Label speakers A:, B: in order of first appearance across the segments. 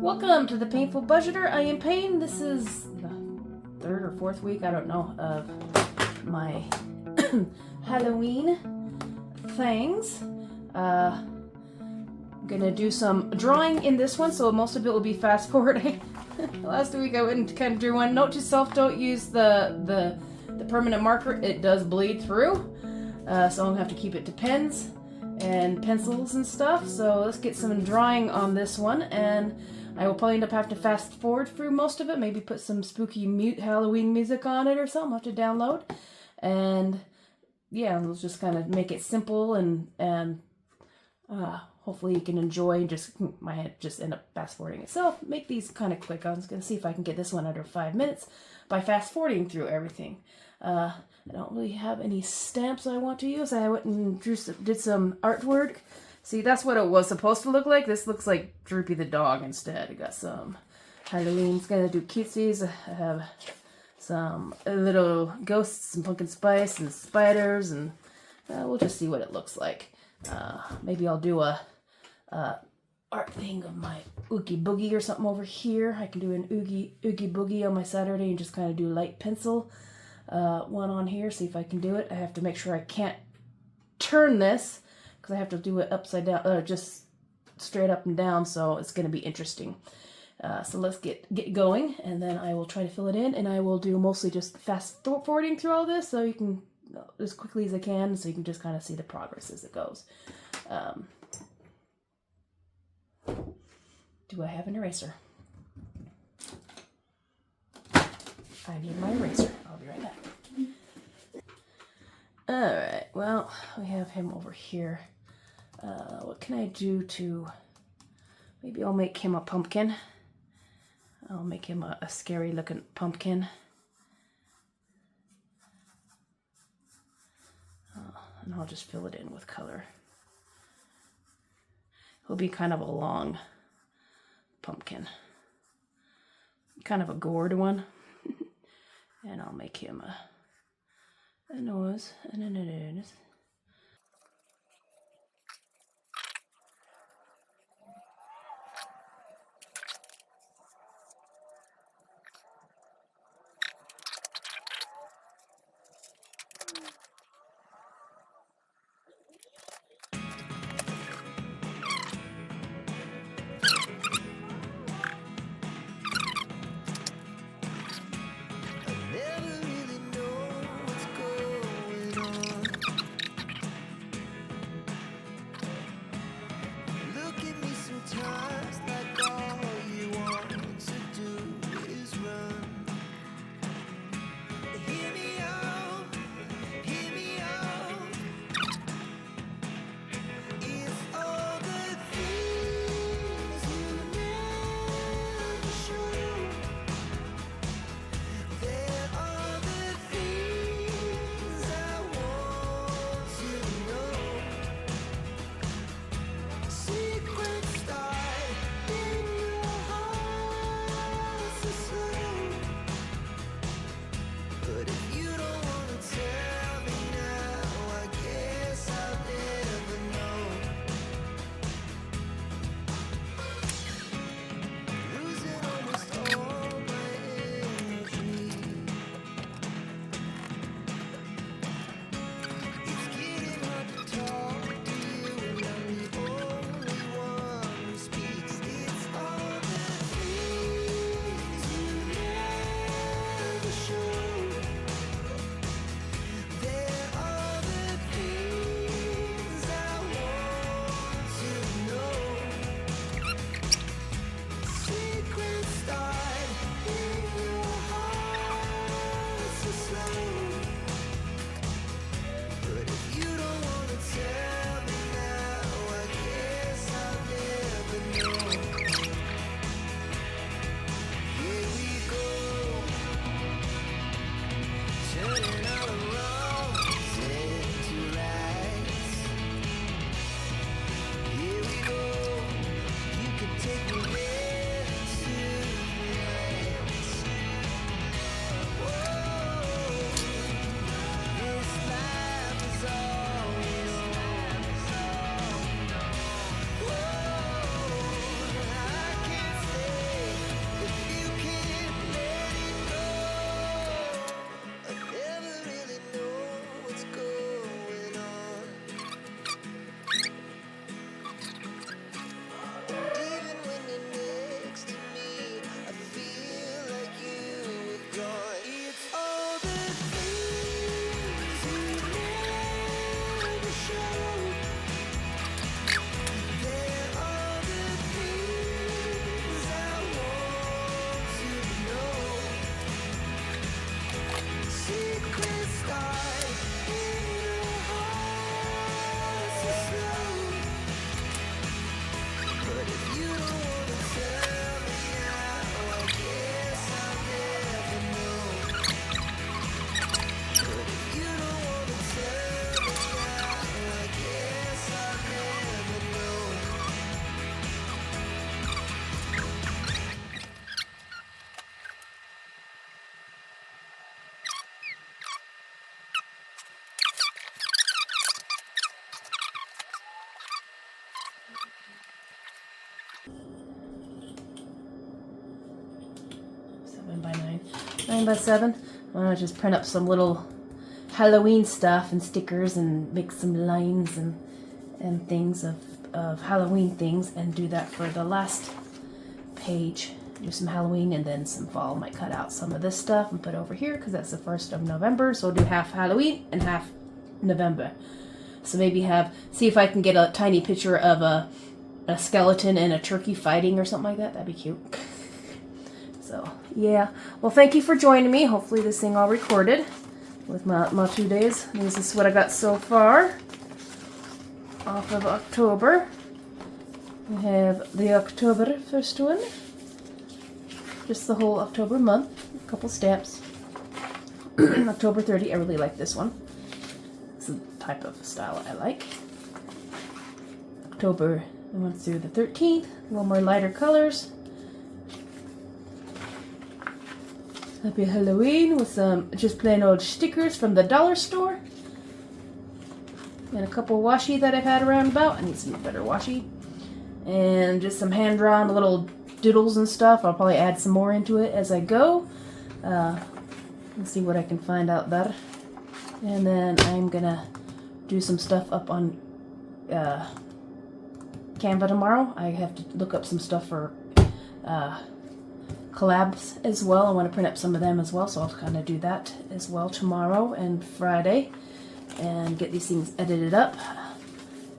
A: Welcome to the Painful Budgeter. I am Payne. This is the third or fourth week, I don't know, of my Halloween things. I'm gonna do some drawing in this one, so most of it will be fast forwarding. Last week I went and kind of drew one. Note to self, don't use the permanent marker. It does bleed through, so I'm gonna have to keep it to pens and pencils and stuff. So let's get some drawing on this one, and I will probably end up having to fast forward through most of it, maybe put some spooky Halloween music on it or something. I'll have to download. And yeah, let's just kind of make it simple and hopefully you can enjoy. Just my head just end up fast forwarding itself. Make these kind of quick. I was going to see if I can get this one under 5 minutes by fast forwarding through everything. I don't really have any stamps I want to use. I went and did some artwork. See, that's what it was supposed to look like. This looks like Droopy the dog instead. I got some Halloween's gonna do cutesies. I have some little ghosts, some pumpkin spice and spiders, and we'll just see what it looks like. Maybe I'll do a art thing of my Oogie Boogie or something over here. I can do an Oogie Boogie on my Saturday and just kind of do light pencil one on here. See if I can do it. I have to make sure I can't turn this, I have to do it upside down, just straight up and down, so it's going to be interesting. So let's get going, and then I will try to fill it in, and I will do mostly just fast forwarding through all this, so you can, as quickly as I can, so you can just kind of see the progress as it goes. Do I have an eraser? I need my eraser. I'll be right back. Alright, well, we have him over here. What can I do to... Maybe I'll make him a pumpkin. I'll make him a scary looking pumpkin. And I'll just fill it in with color. He'll be kind of a long pumpkin. Kind of a gourd one. And I'll make him a nose and a nose. 9x7. Why don't I just print up some little Halloween stuff and stickers and make some lines and things of Halloween things, and do that for the last page. Do some Halloween and then some fall. Might cut out some of this stuff and put over here because that's the 1st of November. So I'll do half Halloween and half November. So maybe see if I can get a tiny picture of a skeleton and a turkey fighting or something like that. That'd be cute. So yeah. Well, thank you for joining me. Hopefully this thing all recorded with my 2 days. This is what I got so far off of October. We have the October first one. Just the whole October month. A couple stamps. October 30. I really like this one. It's the type of style I like. October, I went through the 13th. A little more lighter colors. Happy Halloween with some just plain old stickers from the dollar store. And a couple washi that I've had around about. I need some better washi. And just some hand-drawn little doodles and stuff. I'll probably add some more into it as I go. Let's see what I can find out there. And then I'm gonna do some stuff up on Canva tomorrow. I have to look up some stuff for collabs as well. I want to print up some of them as well, so I'll kind of do that as well tomorrow and Friday and get these things edited up.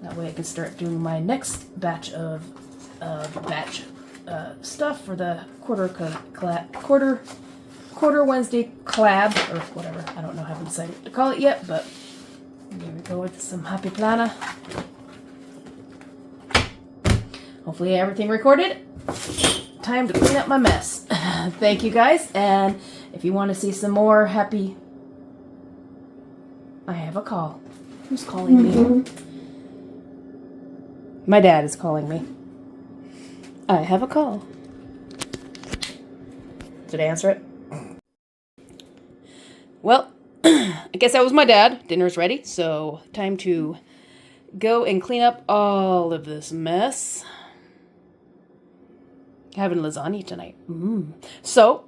A: That way I can start doing my next batch of stuff for the quarter Wednesday collab, or whatever. I don't know how to decide what to call it yet, but here we go with some happy planner. Hopefully everything recorded. Time to clean up my mess. Thank you guys, and if you want to see some more happy... I have a call. Who's calling me? My dad is calling me. I have a call. Did I answer it? Well, I guess that was my dad. Dinner's ready, so time to go and clean up all of this mess. Having lasagna tonight. So,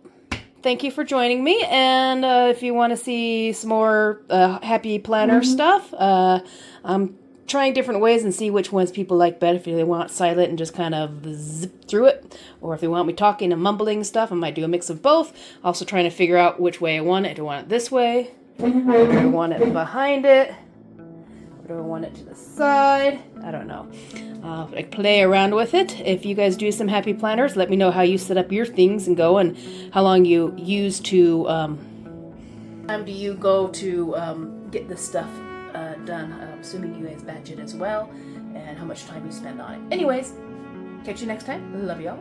A: thank you for joining me, and if you want to see some more happy planner stuff, I'm trying different ways and see which ones people like better. If they want silent and just kind of zip through it, or if they want me talking and mumbling stuff, I might do a mix of both. Also trying to figure out which way I want it. Do I want it this way? Or do I want it behind it? Or do I want it to the side? I don't know. I play around with it. If you guys do some happy planners, let me know how you set up your things and go, and how long you use to time do you go to get this stuff done. I'm assuming you guys batch it as well, and how much time you spend on it. Anyways, catch you next time. Love y'all.